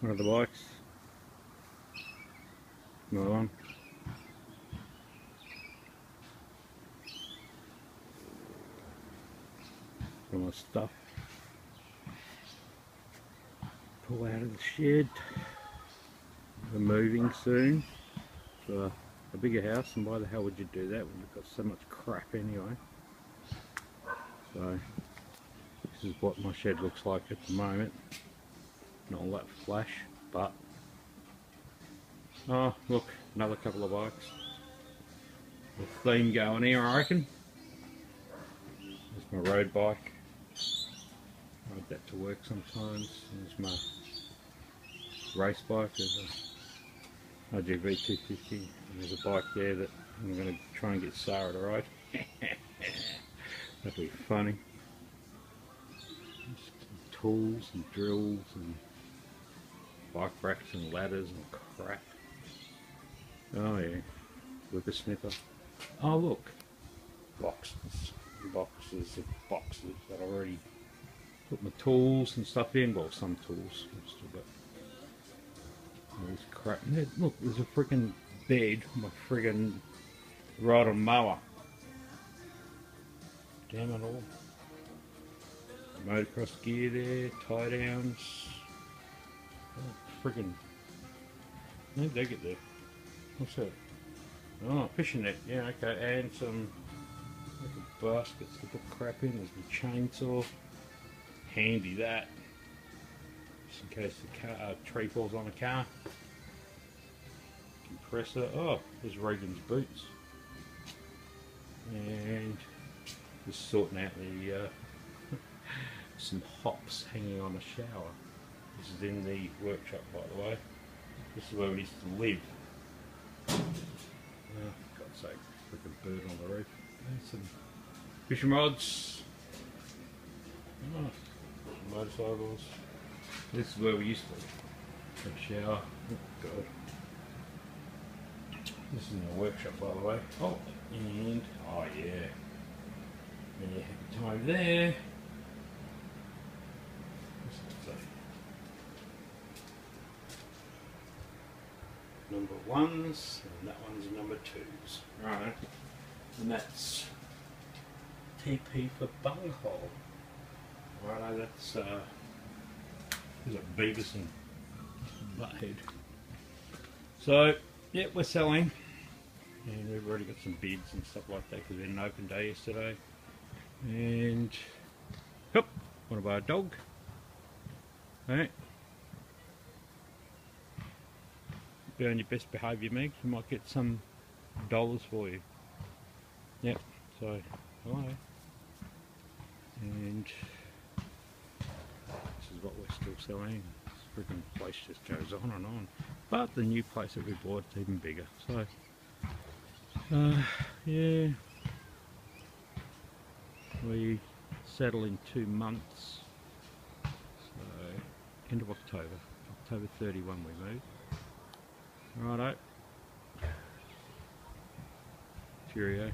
One of the bikes. Another one. All my stuff. Pull out of the shed. We're moving soon to a bigger house, and why the hell would you do that when you've got so much crap anyway? So this is what my shed looks like at the moment. Not all that flash, but oh look, another couple of bikes. The theme going here, I reckon. There's my road bike. Ride that to work sometimes. There's my race bike. There's a RGV 250. And there's a bike there that I'm going to try and get Sarah to ride. That'll be funny. Some tools and drills and bike racks and ladders and crap. Oh yeah, whippersnipper. Oh look, boxes of boxes that I already put my tools and stuff in. Well, some tools, I've still got all this crap. Look, there's a freaking bed, my friggin' rod and mower. Damn it all. Motocross gear there, tie downs. Oh, friggin'. How did they get there? What's that? Oh, fishing net. Yeah, okay. And some little baskets to put crap in. There's the chainsaw. Handy that. Just in case the car, tree falls on the car. Compressor. Oh, there's Regan's boots. And just sorting out the some hops hanging on a shower. This is in the workshop, by the way. This is where we used to live. Oh, for God's sake, freaking bird on the roof. There's some fishing rods. Oh, some motorcycles. This is where we used to have a shower. Oh God. This is in the workshop, by the way. Oh, and oh yeah. Then you have time there. Number ones, and that one's number twos. Right, and that's TP for bunghole. Right, that's is it Beavis and Butthead. So, yeah, we're selling, and we've already got some bids and stuff like that because we had an open day yesterday. And yep, want to buy a dog? Alright. Be on your best behaviour, Meg. You might get some dollars for you. Yep. So, hello. And this is what we're still selling. This freaking place just goes on and on. But the new place that we bought is even bigger. So, yeah. We settle in 2 months. So, end of October. October 31 we move. Righto. Cheerio.